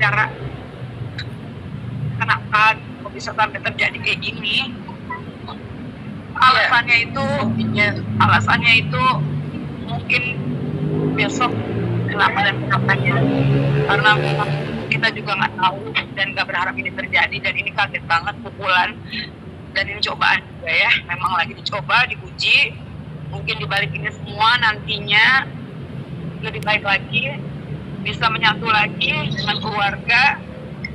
wawancara kenapa kok bisa sampai terjadi kayak gini. Alasannya itu mungkin besok kenapa dan kenapanya, karena kita juga nggak tahu dan nggak berharap ini terjadi, dan ini kaget banget pukulan, dan ini cobaan juga ya, memang lagi dicoba, diuji. Mungkin dibalik ini semua nantinya lebih baik lagi, bisa menyatu lagi dengan keluarga,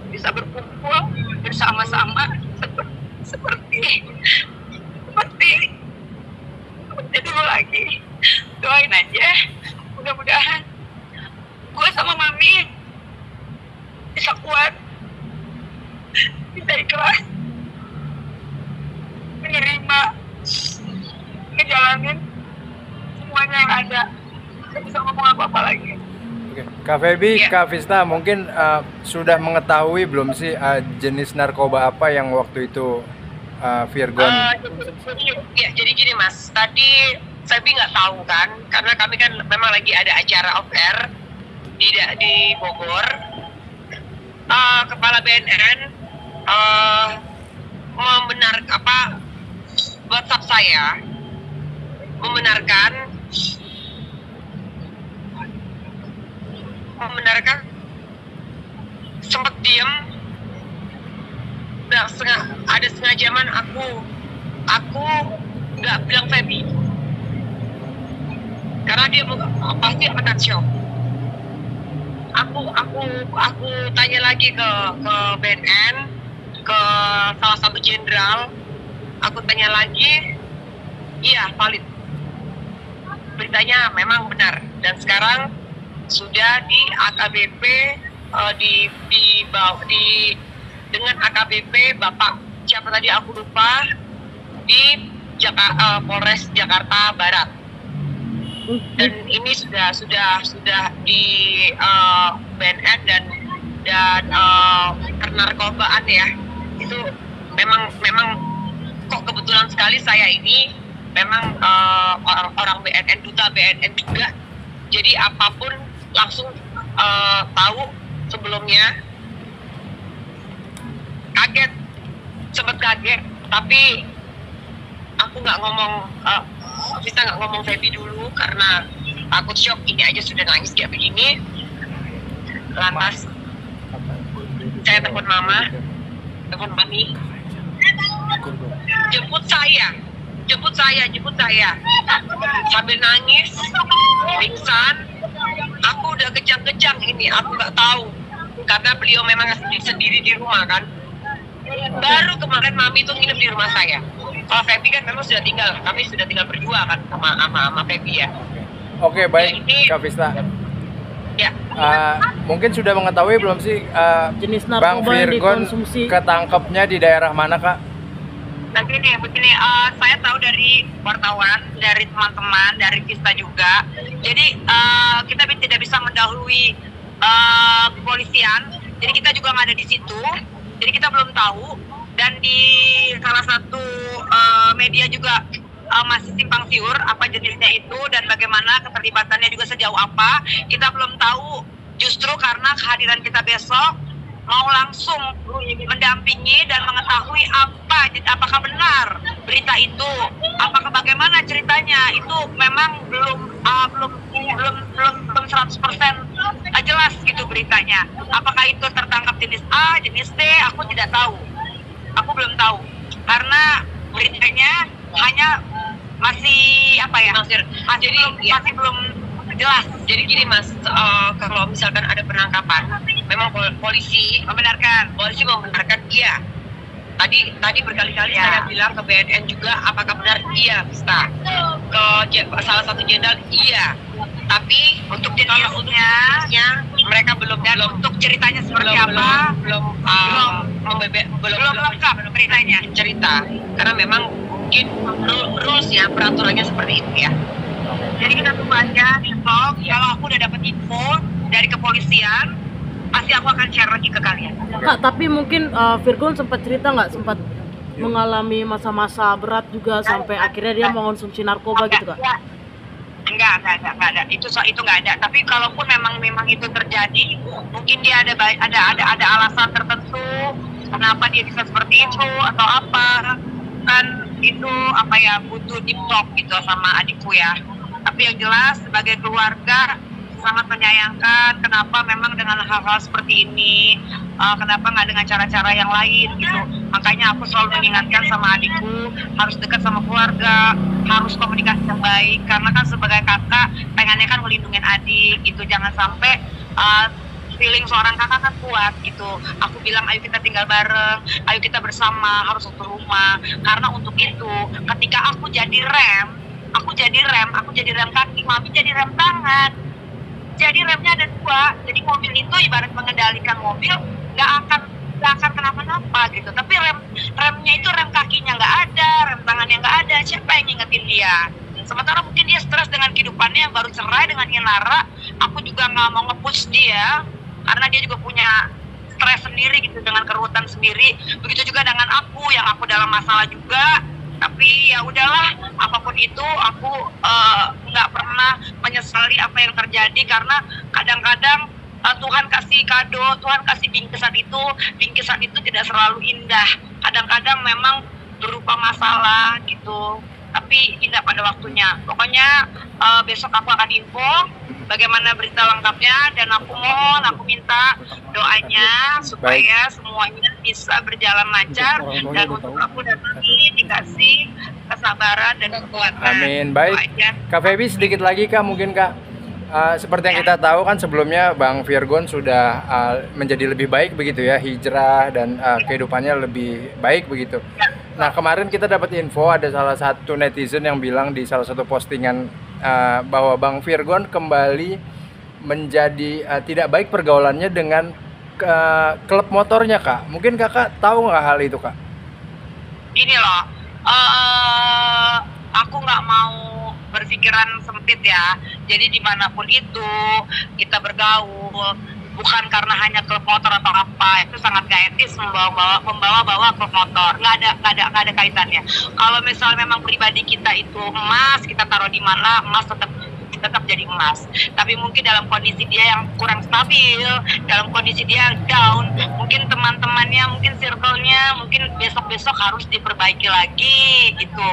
bisa berkumpul bersama-sama seperti dulu lagi. Doain aja, mudah-mudahan gue sama Mami bisa kuat, bisa ikhlas menerima, ngejalanin semuanya yang ada. Gak bisa ngomong apa-apa lagi. Oke. Kak Feby, Ya. Kak Vista mungkin sudah mengetahui belum sih jenis narkoba apa yang waktu itu Virgon? Jadi gini Mas, tadi Feby nggak tahu kan, karena kami kan memang lagi ada acara off air di Bogor. Kepala BNN WhatsApp saya membenarkan sempat diem. Ada setengah jaman aku nggak bilang Feby karena dia pasti akan shock. Aku tanya lagi ke BNN, ke salah satu jenderal, aku tanya lagi, iya valid, beritanya memang benar, dan sekarang sudah di AKBP dengan AKBP Bapak siapa tadi aku lupa, di Polres Jakarta Barat. Dan ini sudah di BNN dan penarkobaan ya. Itu memang kok kebetulan sekali saya ini memang orang BNN, duta BNN juga. Jadi apapun langsung tahu sebelumnya. Sempat kaget, tapi aku nggak ngomong, bisa nggak ngomong Feby dulu karena takut shock. Ini aja sudah nangis kayak begini. Lantas saya telepon Mama, telepon Mami, jemput saya sambil nangis, pingsan. Aku udah kejang-kejang ini, aku nggak tahu karena beliau memang sendiri di rumah kan. Baru kemarin Mami tuh nginep di rumah saya. Kalau Feby kan memang sudah tinggal, kami sudah tinggal berdua kan sama Feby ya. Oke, baik Kak Vista. Ya. Mungkin sudah mengetahui belum sih jenis Bang narkoba yang Virgon dikonsumsi? ketangkapnya di daerah mana, Kak? Begini, saya tahu dari wartawan, dari teman-teman, dari Vista juga. Jadi kita tidak bisa mendahului kepolisian. Jadi kita juga nggak ada di situ. Jadi kita belum tahu. Dan di salah satu media juga masih simpang siur apa jenisnya itu dan bagaimana keterlibatannya juga sejauh apa. Kita belum tahu. Justru karena kehadiran kita besok mau langsung mendampingi dan mengetahui apakah benar berita itu, apakah bagaimana ceritanya, itu memang belum 100% jelas gitu beritanya. Apakah itu tertangkap jenis A, jenis D, aku tidak tahu. Aku belum tahu karena beritanya hanya masih masih belum jelas. Jadi gini Mas, kalau misalkan ada penangkapan, memang polisi membenarkan iya. Tadi berkali-kali saya bilang ke BNN juga, apakah benar iya Vista, ke salah satu jenderal iya. Tapi untuk jenisnya mereka belum untuk ceritanya seperti apa belum lengkap beritanya cerita, karena memang mungkin rulesnya, peraturannya seperti itu ya. Jadi kita tunggu aja besok. Kalau aku udah dapat info dari kepolisian, pasti aku akan share lagi ke kalian. Kak, tapi mungkin Virgon sempat cerita nggak, sempat mengalami masa-masa berat juga sampai akhirnya dia mengonsumsi narkoba gitu Kak? Enggak ada. Itu nggak ada. Tapi kalaupun memang itu terjadi, mungkin dia ada alasan tertentu kenapa dia bisa seperti itu atau apa. Kan itu apa ya, butuh deep talk gitu sama adikku ya. Tapi yang jelas sebagai keluarga sangat menyayangkan kenapa memang dengan hal-hal seperti ini, kenapa nggak dengan cara-cara yang lain gitu. Makanya aku selalu mengingatkan sama adikku harus dekat sama keluarga, harus komunikasi yang baik, karena kan sebagai kakak pengennya kan melindungi adik gitu. Jangan sampai feeling seorang kakak kan kuat gitu. Aku bilang ayo kita tinggal bareng, ayo kita bersama, harus satu rumah. Karena untuk itu ketika aku jadi rem kaki, mami jadi rem tangan. Jadi remnya ada 2. Jadi mobil itu ibarat mengendalikan mobil, nggak akan kenapa-napa gitu. Tapi remnya itu rem kakinya nggak ada, rem tangannya nggak ada. Siapa yang ngingetin dia? Sementara mungkin dia stres dengan kehidupannya yang baru cerai dengan Inara. Aku juga nggak mau nge-push dia karena dia juga punya stres sendiri gitu, dengan keruwetan sendiri. Begitu juga dengan aku yang aku dalam masalah juga. Tapi ya udahlah, apapun itu aku nggak pernah menyesali apa yang terjadi, karena kadang-kadang Tuhan kasih kado, Tuhan kasih bingkisan itu tidak selalu indah. Kadang-kadang memang berupa masalah gitu, tapi indah pada waktunya. Pokoknya besok aku akan info bagaimana berita lengkapnya, dan aku minta doanya supaya semuanya bisa berjalan lancar, dan untuk aku dan Mami dikasih kesabaran dan kekuatan. Amin. Baik, Kak Feby, sedikit lagi Kak, mungkin Kak, seperti yang kita tahu kan sebelumnya Bang Virgon sudah menjadi lebih baik begitu ya, hijrah dan kehidupannya lebih baik begitu. Nah, kemarin kita dapat info ada salah satu netizen yang bilang di salah satu postingan bahwa Bang Virgon kembali menjadi tidak baik pergaulannya dengan klub motornya Kak. Mungkin Kakak tahu nggak hal itu Kak? Ini loh, aku nggak mau berpikiran sempit ya. Jadi dimanapun itu kita bergaul, bukan karena hanya klub motor atau apa, itu sangat gak etis membawa klub motor. Nggak ada kaitannya. Kalau misalnya memang pribadi kita itu emas, kita taruh di mana, emas tetap jadi emas. Tapi mungkin dalam kondisi dia yang kurang stabil, dalam kondisi dia down, mungkin teman-temannya, mungkin circle-nya, mungkin besok-besok harus diperbaiki lagi gitu.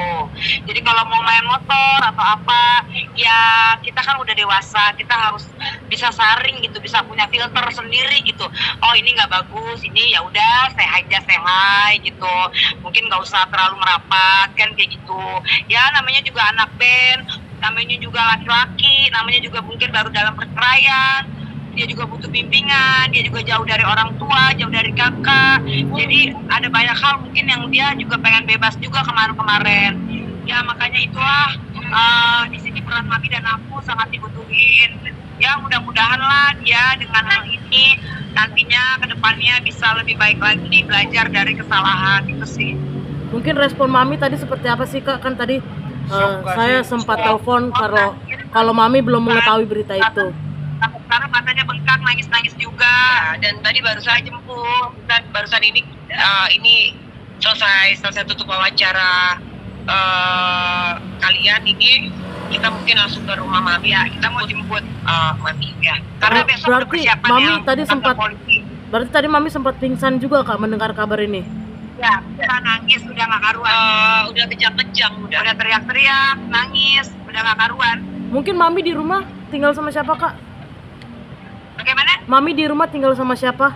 Jadi kalau mau main motor atau apa, ya kita kan udah dewasa, kita harus bisa saring gitu, bisa punya filter sendiri gitu. Oh ini nggak bagus, ini ya udah say hi gitu. Mungkin nggak usah terlalu merapat kan kayak gitu. Ya namanya juga anak band, namanya juga laki-laki, namanya juga mungkin baru dalam perceraian, dia juga butuh bimbingan, dia juga jauh dari orang tua, jauh dari kakak. Jadi ada banyak hal mungkin yang dia juga pengen bebas juga kemarin-kemarin. Ya makanya itulah di sini peran Mami dan aku sangat dibutuhin. Ya mudah-mudahan lah dia dengan hal ini nantinya kedepannya bisa lebih baik lagi, belajar dari kesalahan itu sih. Mungkin respon Mami tadi seperti apa sih Kak? Kan tadi saya sempat telepon kalau Mami belum mengetahui berita itu. Sekarang matanya bengkak, nangis juga. Dan tadi baru saya jemput, dan barusan ini selesai tutup wawancara kalian ini, kita mungkin langsung ke rumah Mami ya. Kita mau jemput Mami ya. Karena besok ada persiapan Mami ya, tadi berarti tadi Mami sempat pingsan juga Kak mendengar kabar ini. Ya, udah nangis, udah gak karuan. Udah kejang-kejang, udah teriak-teriak, nangis, udah gak karuan. Mungkin Mami di rumah tinggal sama siapa Kak? Bagaimana? Mami di rumah tinggal sama siapa?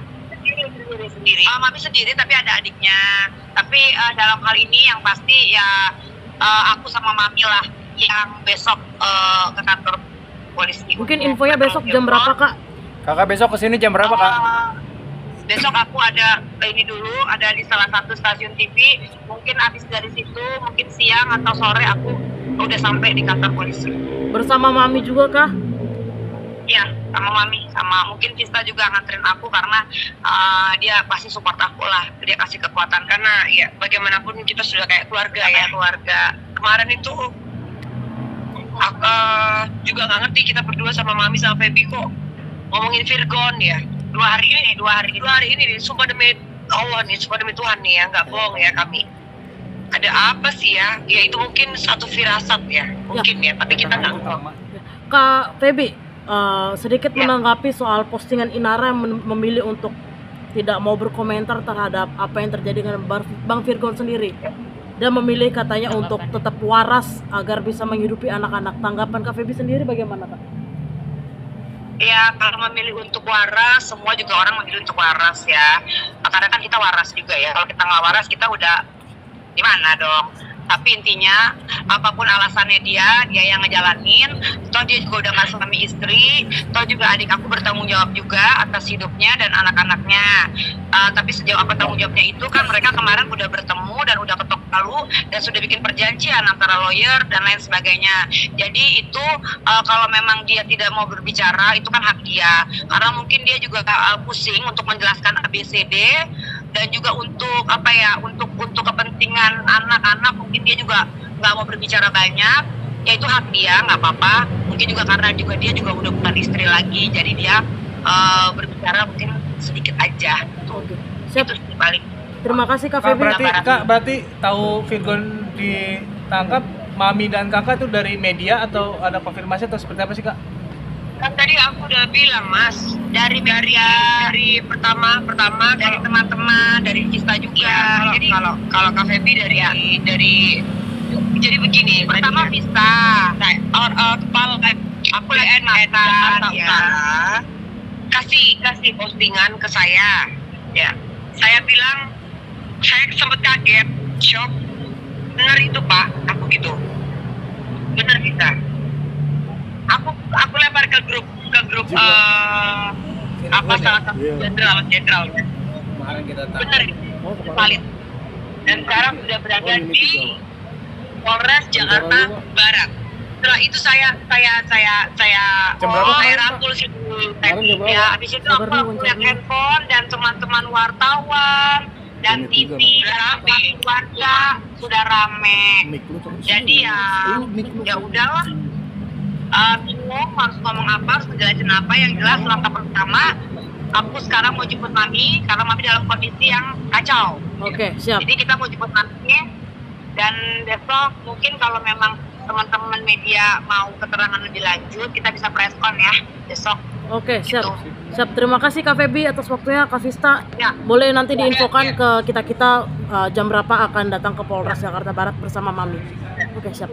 Sendiri. Mami sendiri, tapi ada adiknya. Tapi dalam hal ini yang pasti ya aku sama Mami lah yang besok ke kantor polisi. Mungkin infonya besok jam berapa Kak? Kakak besok kesini jam berapa Kak? Besok aku ada di salah satu stasiun TV. Mungkin habis dari situ, mungkin siang atau sore aku udah sampai di kantor polisi. Bersama Mami juga kah? Iya, sama Mami, sama mungkin Vista juga nganterin aku karena dia pasti support aku lah, dia kasih kekuatan karena ya bagaimanapun kita sudah kayak keluarga ya, keluarga. Kemarin itu aku juga nggak ngerti, kita berdua sama Mami sama Feby kok ngomongin Virgon ya. Dua hari ini sumpah demi Allah nih, sumpah demi Tuhan nih ya, nggak bohong ya kami. Ada apa sih ya? Ya itu mungkin satu firasat ya, mungkin ya, tapi kita nggak tahu. Kak Feby, sedikit menanggapi soal postingan Inara yang memilih untuk tidak mau berkomentar terhadap apa yang terjadi dengan Bang Virgon sendiri. Dia memilih katanya untuk tetap waras agar bisa menghidupi anak-anak. Tanggapan Kak Feby sendiri bagaimana, Kak? Ya, kalau memilih untuk waras, semua juga orang memilih untuk waras ya. Karena kan kita waras juga ya. Kalau kita nggak waras, kita udah di mana dong? Tapi intinya apapun alasannya dia yang ngejalanin. Toh dia juga udah nggak suami istri. Toh juga adik aku bertanggung jawab juga atas hidupnya dan anak-anaknya. Tapi sejauh apa tanggung jawabnya itu kan mereka kemarin udah bertemu dan udah ketok palu dan sudah bikin perjanjian antara lawyer dan lain sebagainya. Jadi itu kalau memang dia tidak mau berbicara itu kan hak dia. Karena mungkin dia juga pusing untuk menjelaskan ABCD. Dan juga untuk apa ya, untuk kepentingan anak-anak mungkin dia juga nggak mau berbicara banyak, ya itu hak dia, nggak apa-apa. Mungkin juga karena juga dia juga udah bukan istri lagi, jadi dia berbicara mungkin sedikit aja. Oke. Siap. Itu sih paling. Terima kasih Kak Kak, Feby. berarti tahu Virgon ditangkap, Mami dan Kakak tuh dari media atau ada konfirmasi atau seperti apa sih, Kak? Kan tadi aku udah bilang, Mas, dari pertama Dari teman-teman, dari Cista juga. ya, Jadi kalau Kak Feby dari jadi begini. pertama tadi- bisa. kepala aku lagi ya. kasih postingan ke saya, ya. Saya bilang saya sempat kaget, shock. Benar itu Pak, aku gitu. Benar bisa. Aku lempar ke grup apa salah satu jenderal. Kemarin kita tahu. Benar itu, valid. Dan sekarang sudah berada di Polres Jakarta Barat. Setelah itu saya Jam berapa, Pak? rangkul sih Ya, habis itu aku lihat handphone dan teman-teman wartawan dan TV dan warga sudah rame. Jadi ya udahlah. Bingung harus ngomong apa, harus menjelaskan apa. Yang jelas langkah pertama, aku sekarang mau jemput Mami karena Mami dalam kondisi yang kacau. Oke, siap. Jadi kita mau jemput Mami dan besok mungkin kalau memang teman-teman media mau keterangan lebih lanjut, kita bisa preskon ya besok. Oke, siap. Siap. Terima kasih Kak Feby atas waktunya. Kak Vista, Ya. boleh nanti diinfokan ke kita jam berapa akan datang ke Polres Jakarta Barat bersama Mami. Oke, siap.